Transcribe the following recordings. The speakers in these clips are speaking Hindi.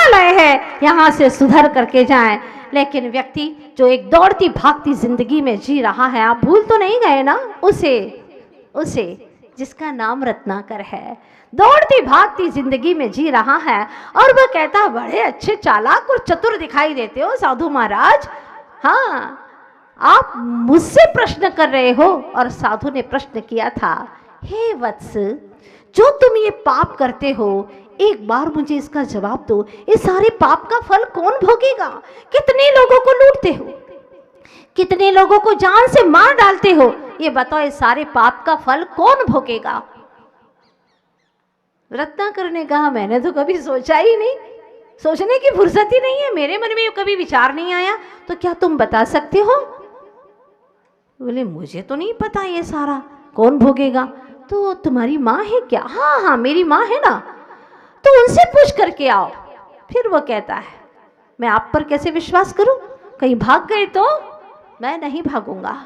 हिमालय है, यहाँ से सुधर करके जाएं। लेकिन व्यक्ति जो एक दौड़ती भागती जिंदगी में जी रहा है, आप भूल तो नहीं गए ना उसे जिसका नाम रत्नाकर है, दौड़ती भागती जिंदगी में जी रहा है। और वह कहता, बड़े अच्छे चालाक और चतुर दिखाई देते हो साधु महाराज। हाँ, आप मुझसे प्रश्न कर रहे हो। और साधु ने प्रश्न किया था, हे वत्स, जो तुम ये पाप करते हो, एक बार मुझे इसका जवाब दो, इस सारे पाप का फल कौन भोगेगा? कितने लोगों को लूटते हो, कितने लोगों को जान से मार डालते हो, ये बताओ, इस सारे पाप का फल कौन भोगेगा? रत्नाकर ने कहा, मैंने तो कभी सोचा ही नहीं, सोचने की फुर्सत ही नहीं है, मेरे मन में कभी विचार नहीं आया। तो क्या तुम बता सकते हो? बोले, मुझे तो नहीं पता ये सारा कौन भोगेगा। तो तुम्हारी माँ है क्या? हाँ हाँ, मेरी माँ है ना, तो उनसे पूछ करके आओ। फिर वो कहता है, मैं आप पर कैसे विश्वास करूं? कहीं भाग गए तो? मैं नहीं भागूंगा।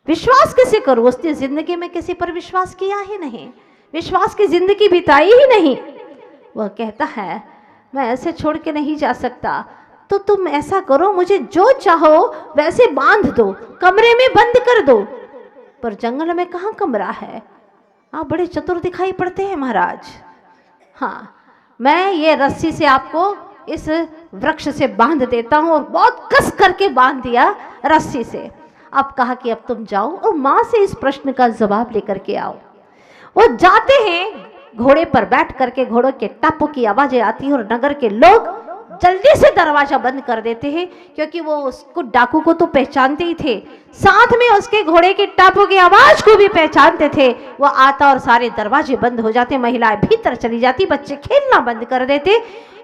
विश्वास कैसे करूं? उसने जिंदगी में किसी पर विश्वास किया ही नहीं, विश्वास की जिंदगी बिताई ही नहीं। वह कहता है, मैं ऐसे छोड़ के नहीं जा सकता, तो तुम ऐसा करो, मुझे जो चाहो वैसे बांध दो, कमरे में बंद कर दो। पर जंगल में कहाँ कमरा है? आप बड़े चतुर दिखाई पड़ते हैं महाराज। हाँ, मैं ये रस्सी से आपको इस वृक्ष से बांध देता हूँ। और बहुत कस करके बांध दिया रस्सी से। अब कहा कि अब तुम जाओ और माँ से इस प्रश्न का जवाब लेकर के आओ। वो जाते हैं, घोड़े पर बैठ करके घोड़ों के टापों की आवाजें आती हैं और नगर के लोग जल्दी से दरवाजा बंद कर देते हैं, क्योंकि वो उसको, डाकू को तो पहचानते ही थे, साथ में उसके घोड़े के टापों की आवाज को भी पहचानते थे। वो आता और सारे दरवाजे बंद हो जाते, महिलाएं भीतर चली जाती, बच्चे खेलना बंद कर देते।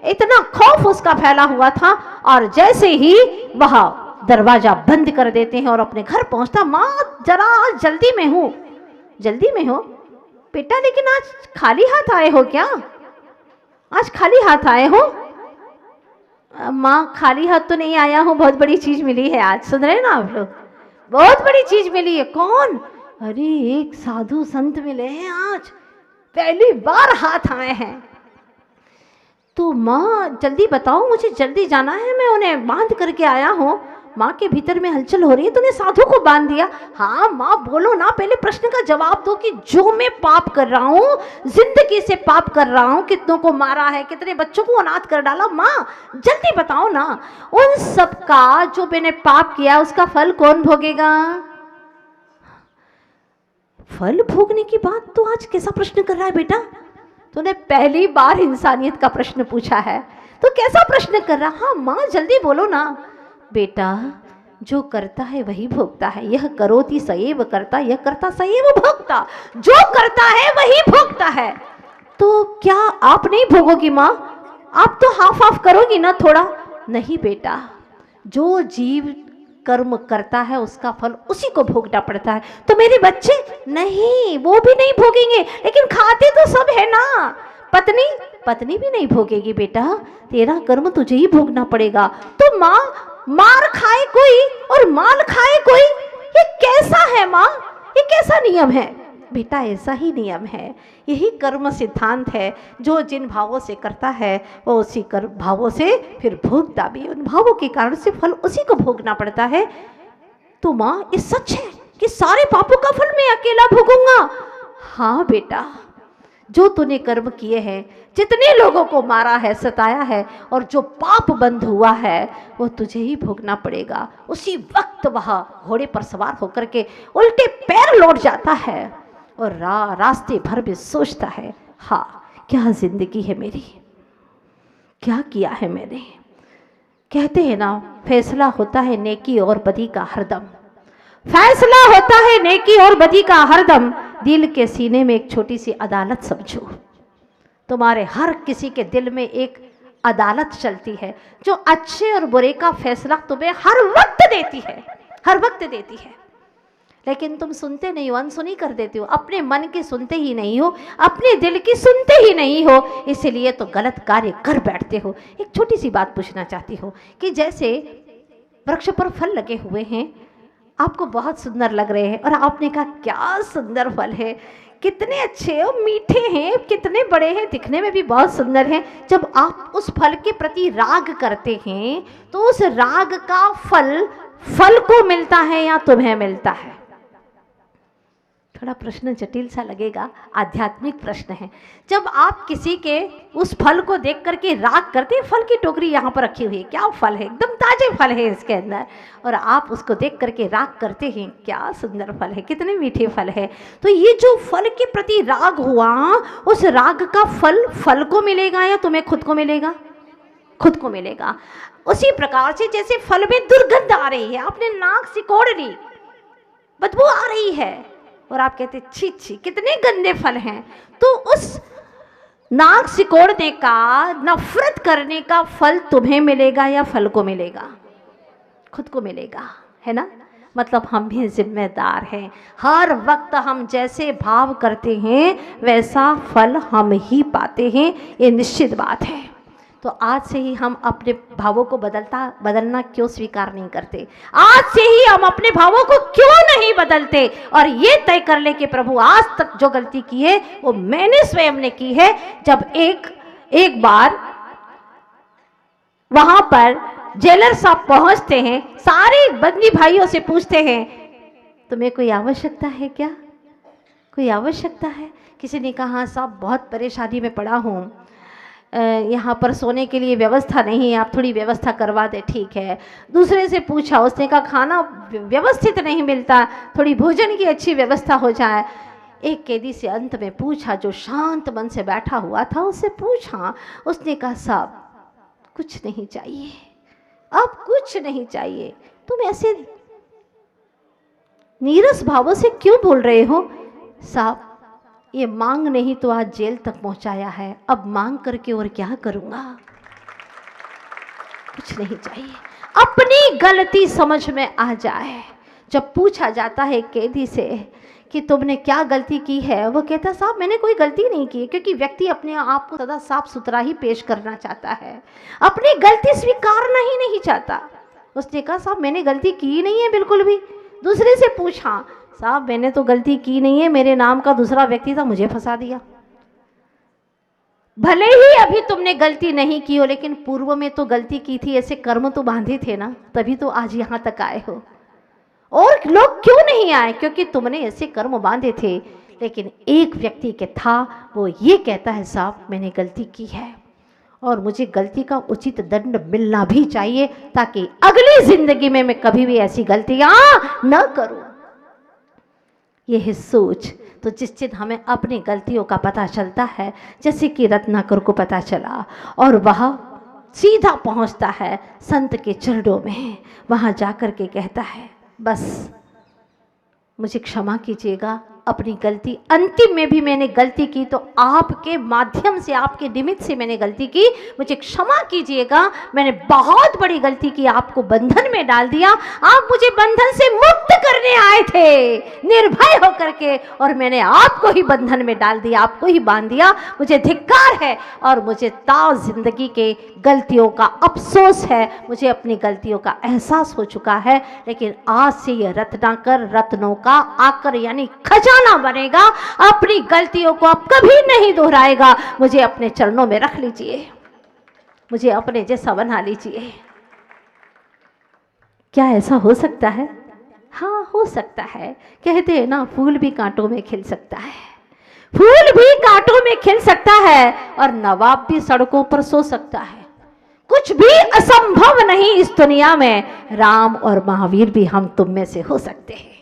इतना खौफ उसका फैला हुआ था। और जैसे ही वह दरवाजा बंद कर देते हैं और अपने घर पहुंचता, माँ जरा जल्दी में हूँ, जल्दी में हो बेटा, लेकिन आज खाली हाथ आए हो क्या? आज खाली हाथ आए हो? माँ, खाली हाथ तो नहीं आया हूँ, बहुत बड़ी चीज मिली है आज। सुन रहे ना आप लोग? बहुत बड़ी चीज मिली है। कौन? अरे, एक साधु संत मिले हैं आज, पहली बार हाथ आए हैं। तो माँ जल्दी बताओ, मुझे जल्दी जाना है, मैं उन्हें बांध करके आया हूँ। माँ के भीतर में हलचल हो रही है, तूने साधु को बांध दिया? हाँ माँ, बोलो ना, पहले प्रश्न का जवाब दो कि जो मैं पाप कर रहा हूँ, जिंदगी से पाप कर रहा हूँ, कितनों को मारा है, कितने बच्चों को अनाथ कर डाला, माँ जल्दी बताओ ना। उन सब का जो मैंने पाप किया, उसका फल कौन भोगेगा? फल भोगने की बात तो आज कैसा प्रश्न कर रहा है बेटा? तूने पहली बार इंसानियत का प्रश्न पूछा है, तो कैसा प्रश्न कर रहा? हाँ माँ, जल्दी बोलो ना। बेटा, जो करता है वही भोगता है, यह करोति सएव करता, यह करता सएव भोगता। जो करता है वही भोगता है। तो क्या आप नहीं भोगोगी माँ? आप तो हाफ हाफ करोगी ना थोड़ा? नहीं बेटा, जो जीव कर्म करता है उसका फल उसी को भोगना पड़ता है। तो मेरे बच्चे? नहीं, वो भी नहीं भोगेंगे, लेकिन खाते तो सब है ना। पत्नी भी नहीं भोगेगी बेटा, तेरा कर्म तुझे ही भोगना पड़ेगा। तो माँ, मार खाए कोई और माल खाए कोई, ये कैसा है माँ? ये कैसा नियम है? बेटा, ऐसा ही नियम है, यही कर्म सिद्धांत है। जो जिन भावों से करता है वो उसी कर्म भावों से फिर भोगता भी, उन भावों के कारण से फल उसी को भोगना पड़ता है। तो माँ, ये सच है कि सारे पापों का फल मैं अकेला भोगूंगा? हाँ बेटा, जो तूने कर्म किए हैं, जितने लोगों को मारा है, सताया है, और जो पाप बंद हुआ है, वो तुझे ही भोगना पड़ेगा। उसी वक्त वह घोड़े पर सवार होकर के उल्टे पैर लौट जाता है और रास्ते भर में सोचता है, हाँ क्या जिंदगी है मेरी, क्या किया है मैंने। कहते हैं ना, फैसला होता है नेकी और बदी का हरदम। फैसला होता है नेकी और बदी का हरदम। दिल के सीने में एक छोटी सी अदालत समझो। तुम्हारे हर किसी के दिल में एक अदालत चलती है, जो अच्छे और बुरे का फैसला तुम्हें हर वक्त देती है, हर वक्त देती है। लेकिन तुम सुनते नहीं हो, अनसुनी कर देते हो, अपने मन की सुनते ही नहीं हो, अपने दिल की सुनते ही नहीं हो, इसलिए तो गलत कार्य कर बैठते हो। एक छोटी सी बात पूछना चाहती हो कि जैसे वृक्ष पर फल लगे हुए हैं, आपको बहुत सुंदर लग रहे हैं और आपने कहा क्या सुंदर फल है, कितने अच्छे और मीठे हैं, कितने बड़े हैं, दिखने में भी बहुत सुंदर हैं। जब आप उस फल के प्रति राग करते हैं तो उस राग का फल को मिलता है या तुम्हें मिलता है? थोड़ा प्रश्न जटिल सा लगेगा, आध्यात्मिक प्रश्न है। जब आप किसी के उस फल को देख करके राग करते हैं, फल की टोकरी यहाँ पर रखी हुई है, क्या फल है, एकदम ताजे फल है इसके अंदर, और आप उसको देख करके राग करते हैं, क्या सुंदर फल है, कितने मीठे फल है। तो ये जो फल के प्रति राग हुआ, उस राग का फल को मिलेगा या तुम्हें खुद को मिलेगा? खुद को मिलेगा। उसी प्रकार से जैसे फल में दुर्गंध आ रही है, आपने नाक सिकोड़ ली, बदबू आ रही है और आप कहते छी छी कितने गंदे फल हैं, तो उस नाक सिकोड़ने का, नफरत करने का फल तुम्हें मिलेगा या फल को मिलेगा? खुद को मिलेगा, है ना। मतलब हम भी जिम्मेदार हैं, हर वक्त हम जैसे भाव करते हैं वैसा फल हम ही पाते हैं, ये निश्चित बात है। तो आज से ही हम अपने भावों को बदलना क्यों स्वीकार नहीं करते? आज से ही हम अपने भावों को क्यों नहीं बदलते और ये तय कर ले कि प्रभु आज तक जो गलती की है वो मैंने स्वयं ने की है। जब एक बार वहां पर जेलर साहब पहुंचते हैं, सारे बंदी भाइयों से पूछते हैं तुम्हें कोई आवश्यकता है क्या, कोई आवश्यकता है? किसी ने कहा साहब बहुत परेशानी में पड़ा हूँ, यहाँ पर सोने के लिए व्यवस्था नहीं है, आप थोड़ी व्यवस्था करवा दे। ठीक है। दूसरे से पूछा, उसने कहा खाना व्यवस्थित नहीं मिलता, थोड़ी भोजन की अच्छी व्यवस्था हो जाए। एक कैदी से अंत में पूछा, जो शांत मन से बैठा हुआ था, उससे पूछा, उसने कहा साहब कुछ नहीं चाहिए, अब कुछ नहीं चाहिए। तुम ऐसे नीरस भावों से क्यों बोल रहे हो? साहब ये मांग नहीं तो आज जेल तक पहुंचाया है, अब मांग करके और क्या करूंगा, कुछ नहीं चाहिए। अपनी गलती समझ में आ जाए। जब पूछा जाता है कैदी से कि तुमने क्या गलती की है, वो कहता साहब मैंने कोई गलती नहीं की, क्योंकि व्यक्ति अपने आप को सदा साफ सुथरा ही पेश करना चाहता है, अपनी गलती स्वीकारना ही नहीं चाहता। उसने कहा साहब मैंने गलती की नहीं है बिल्कुल भी। दूसरे से पूछा, साहब मैंने तो गलती की नहीं है, मेरे नाम का दूसरा व्यक्ति था, मुझे फंसा दिया। भले ही अभी तुमने गलती नहीं की हो, लेकिन पूर्व में तो गलती की थी, ऐसे कर्म तो बांधे थे ना, तभी तो आज यहाँ तक आए हो। और लोग क्यों नहीं आए? क्योंकि तुमने ऐसे कर्म बांधे थे। लेकिन एक व्यक्ति के था, वो ये कहता है साहब मैंने गलती की है और मुझे गलती का उचित दंड मिलना भी चाहिए, ताकि अगली जिंदगी में मैं कभी भी ऐसी गलतियां न करूं। यह है सोच। तो जिस दिन हमें अपनी गलतियों का पता चलता है, जैसे कि रत्नाकर को पता चला, और वह सीधा पहुंचता है संत के चरणों में, वहां जाकर के कहता है बस मुझे क्षमा कीजिएगा, अपनी गलती, अंतिम में भी मैंने गलती की, तो आपके माध्यम से, आपके निमित्त से मैंने गलती की, मुझे क्षमा कीजिएगा, मैंने बहुत बड़ी गलती की, आपको बंधन में डाल दिया, आप मुझे बंधन से मुक्त करने आए थे निर्भय होकर के, और मैंने आपको ही बंधन में डाल दिया, आपको ही बांध दिया, मुझे धिक्कार है और मुझे ताव जिंदगी के गलतियों का अफसोस है, मुझे अपनी गलतियों का एहसास हो चुका है। लेकिन आज से यह रत्नाकर रत्नों का आकर यानी खजाना बनेगा, अपनी गलतियों को अब कभी नहीं दोहराएगा। मुझे अपने चरणों में रख लीजिए, मुझे अपने जैसा बना लीजिए। क्या ऐसा हो सकता है? हाँ हो सकता है। कहते हैं ना, फूल भी कांटों में खिल सकता है, फूल भी कांटों में खिल सकता है, और नवाब भी सड़कों पर सो सकता है। कुछ भी असंभव नहीं इस दुनिया में। राम और महावीर भी हम तुम में से हो सकते हैं।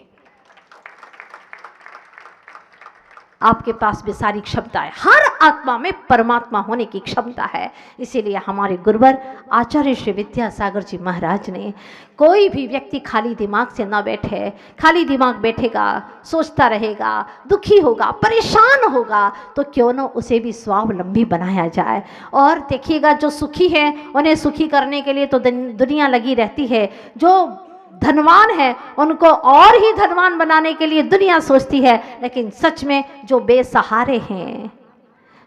आपके पास भी सारी क्षमता है, हर आत्मा में परमात्मा होने की क्षमता है। इसीलिए हमारे गुरुवर आचार्य श्री विद्यासागर जी महाराज ने, कोई भी व्यक्ति खाली दिमाग से ना बैठे, खाली दिमाग बैठेगा, सोचता रहेगा, दुखी होगा, परेशान होगा, तो क्यों ना उसे भी स्वावलंबी बनाया जाए। और देखिएगा, जो सुखी है उन्हें सुखी करने के लिए तो दुनिया लगी रहती है, जो धनवान है उनको और ही धनवान बनाने के लिए दुनिया सोचती है। लेकिन सच में जो बेसहारे हैं,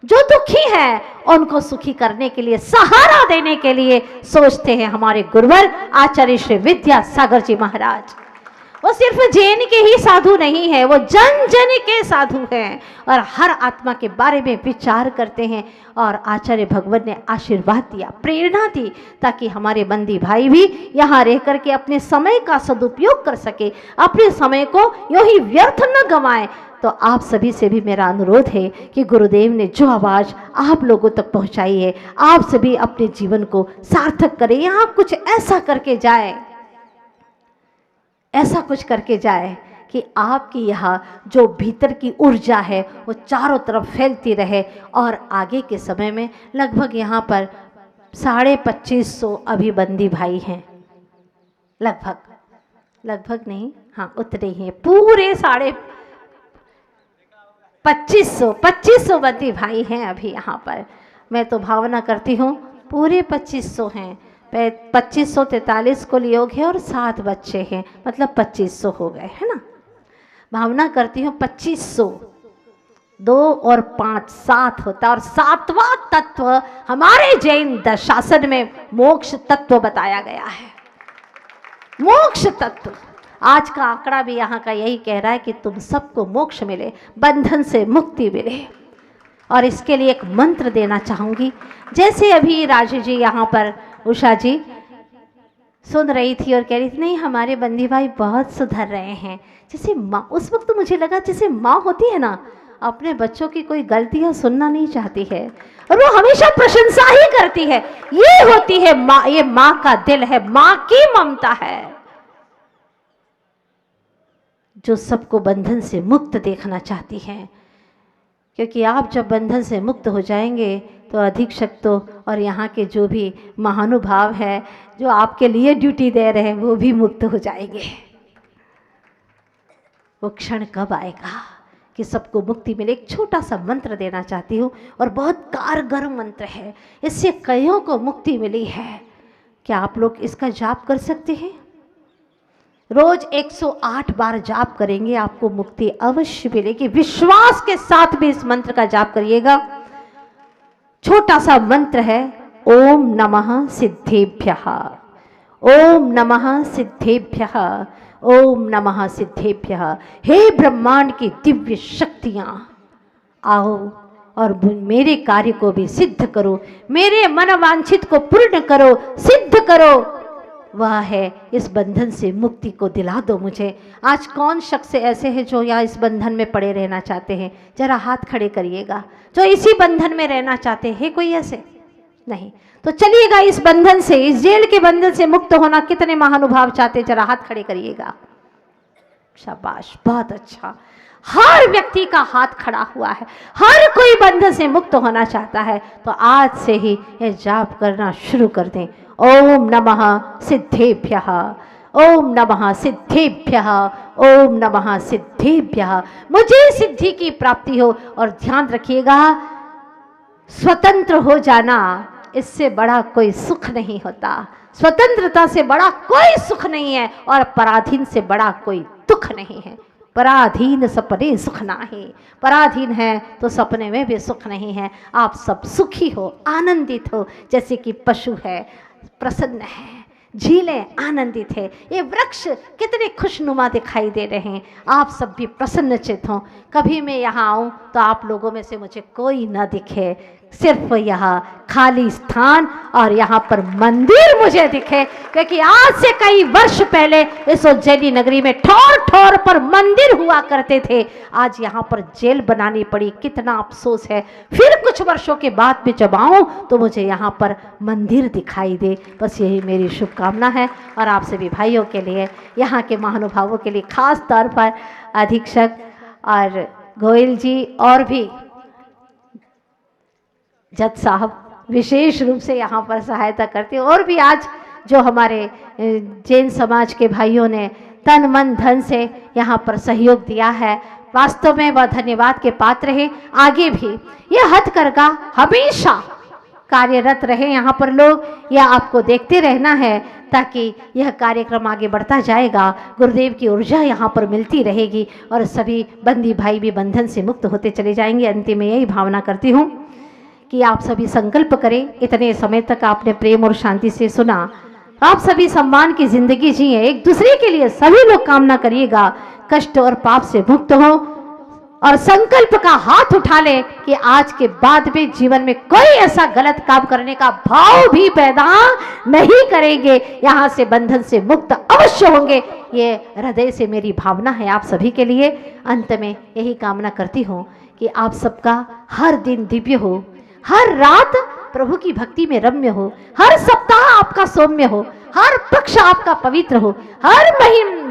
जो दुखी हैं, उनको सुखी करने के लिए, सहारा देने के लिए सोचते हैं हमारे गुरुवर आचार्य श्री विद्यासागर जी महाराज। वो सिर्फ जैन के ही साधु नहीं है, वो जन जन के साधु हैं और हर आत्मा के बारे में विचार करते हैं। और आचार्य भगवत ने आशीर्वाद दिया, प्रेरणा दी, ताकि हमारे बंदी भाई भी यहाँ रह करके अपने समय का सदुपयोग कर सके, अपने समय को यूं ही व्यर्थ न गंवाएं। तो आप सभी से भी मेरा अनुरोध है कि गुरुदेव ने जो आवाज़ आप लोगों तक पहुँचाई है, आप सभी अपने जीवन को सार्थक करें। यहाँ कुछ ऐसा करके जाए, ऐसा कुछ करके जाए कि आपकी यहाँ जो भीतर की ऊर्जा है वो चारों तरफ फैलती रहे। और आगे के समय में लगभग यहाँ पर 2550 अभी बंदी भाई हैं, लगभग नहीं, हाँ उतने ही हैं, पूरे 2500 बंदी भाई हैं अभी यहाँ पर। मैं तो भावना करती हूँ पूरे 2500 हैं, 2543 कुल योग है और 7 बच्चे हैं, मतलब 2500 हो गए, है ना। भावना करती हूँ 2500, 2 और 5 7 होता है। और 7वां तत्व हमारे जैन शासन में मोक्ष तत्व बताया गया है। मोक्ष तत्व आज का आंकड़ा भी यहाँ का यही कह रहा है कि तुम सबको मोक्ष मिले, बंधन से मुक्ति मिले। और इसके लिए एक मंत्र देना चाहूँगी। जैसे अभी राजू जी यहाँ पर, उषा जी सुन रही थी और कह रही थी नहीं हमारे बंदी भाई बहुत सुधर रहे हैं। जैसे माँ, उस वक्त तो मुझे लगा जैसे माँ होती है ना, अपने बच्चों की कोई गलतियाँ सुनना नहीं चाहती है और वो हमेशा प्रशंसा ही करती है। ये होती है माँ, ये माँ का दिल है, माँ की ममता है, जो सबको बंधन से मुक्त देखना चाहती है। क्योंकि आप जब बंधन से मुक्त हो जाएंगे तो अधीक्षक तो और यहाँ के जो भी महानुभाव है जो आपके लिए ड्यूटी दे रहे हैं वो भी मुक्त हो जाएंगे। वो क्षण कब आएगा कि सबको मुक्ति मिले। एक छोटा सा मंत्र देना चाहती हूँ और बहुत कारगर मंत्र है, इससे कईयों को मुक्ति मिली है। क्या आप लोग इसका जाप कर सकते हैं? रोज 108 बार जाप करेंगे, आपको मुक्ति अवश्य मिलेगी। विश्वास के साथ भी इस मंत्र का जाप करिएगा। छोटा सा मंत्र है, ओम नमः सिद्धेभ्यः, ओम नमः सिद्धेभ्यः, ओम नमः सिद्धेभ्यः। हे ब्रह्मांड की दिव्य शक्तियां, आओ और मेरे कार्य को भी सिद्ध करो, मेरे मनोवांछित को पूर्ण करो, सिद्ध करो। वह है इस बंधन से मुक्ति को दिला दो मुझे। आज कौन शख्स ऐसे हैं जो यहाँ इस बंधन में पड़े रहना चाहते हैं? जरा हाथ खड़े करिएगा। जो इसी बंधन में रहना चाहते हैं, कोई ऐसे नहीं? तो चलिएगा इस बंधन से, इस जेल के बंधन से मुक्त होना कितने महानुभाव चाहते, जरा हाथ खड़े करिएगा। शाबाश, बहुत अच्छा। हर व्यक्ति का हाथ खड़ा हुआ है, हर कोई बंधन से मुक्त होना चाहता है। तो आज से ही यह जाप करना शुरू कर दें। ओम नमः सिद्धेभ्यः, ओम नमः सिद्धेभ्यः, ओम नमः सिद्धेभ्यः। मुझे सिद्धि की प्राप्ति हो। और ध्यान रखिएगा, स्वतंत्र हो जाना, इससे बड़ा कोई सुख नहीं होता। स्वतंत्रता से बड़ा कोई सुख नहीं है और पराधीन से बड़ा कोई दुख नहीं है। पराधीन सपने सुख नाही, पराधीन है तो सपने में भी सुख नहीं है। आप सब सुखी हो, आनंदित हो, जैसे कि पशु है प्रसन्न है, झीलें आनंदित है, ये वृक्ष कितने खुशनुमा दिखाई दे रहे हैं। आप सब भी प्रसन्नचित हों। कभी मैं यहाँ आऊँ तो आप लोगों में से मुझे कोई न दिखे, सिर्फ यहाँ खाली स्थान और यहाँ पर मंदिर मुझे दिखे। क्योंकि आज से कई वर्ष पहले इस उज्जैनी नगरी में ठौर ठौर पर मंदिर हुआ करते थे, आज यहाँ पर जेल बनानी पड़ी। कितना अफसोस है। फिर कुछ वर्षों के बाद में जब आऊँ तो मुझे यहाँ पर मंदिर दिखाई दे। बस यही मेरी शुभकामना है। और आप सभी भाइयों के लिए, यहाँ के महानुभावों के लिए, खास तौर पर अधीक्षक और गोयल जी और भी जज साहब विशेष रूप से यहाँ पर सहायता करते हैं। और भी आज जो हमारे जैन समाज के भाइयों ने तन मन धन से यहाँ पर सहयोग दिया है, वास्तव में वह धन्यवाद के पात्र हैं। आगे भी यह हथकरघा हमेशा कार्यरत रहे। यहाँ पर लोग यह आपको देखते रहना है ताकि यह कार्यक्रम आगे बढ़ता जाएगा। गुरुदेव की ऊर्जा यहाँ पर मिलती रहेगी और सभी बंदी भाई भी बंधन से मुक्त होते चले जाएंगे। अंतिम में यही भावना करती हूँ कि आप सभी संकल्प करें। इतने समय तक आपने प्रेम और शांति से सुना, आप सभी सम्मान की जिंदगी जिए, एक दूसरे के लिए सभी लोग कामना करिएगा, कष्ट और पाप से मुक्त हो और संकल्प का हाथ उठा ले कि आज के बाद भी जीवन में कोई ऐसा गलत काम करने का भाव भी पैदा नहीं करेंगे, यहाँ से बंधन से मुक्त अवश्य होंगे। ये हृदय से मेरी भावना है आप सभी के लिए। अंत में यही कामना करती हूँ कि आप सबका हर दिन दिव्य हो, हर रात प्रभु की भक्ति में रम्य हो, हर सप्ताह आपका सौम्य हो, हर पक्ष आपका पवित्र हो, हर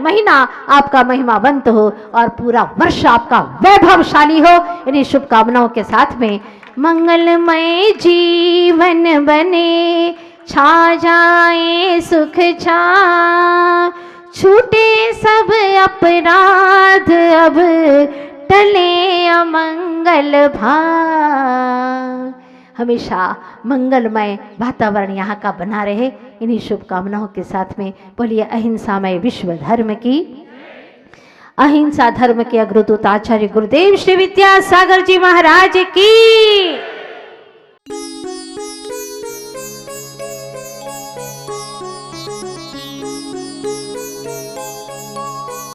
महीना आपका महिमावंत हो और पूरा वर्ष आपका वैभवशाली हो। इन्हीं शुभकामनाओं के साथ में मंगलमय जीवन बने, छा जाए सुख छा, छूटे सब अपराध अब टले अमंगल भाग। हमेशा मंगलमय वातावरण यहाँ का बना रहे, इन्हीं शुभकामनाओं के साथ में बोलिए अहिंसामय विश्व धर्म की। अहिंसा धर्म के अग्रदूत आचार्य गुरुदेव श्री विद्यासागर जी महाराज की।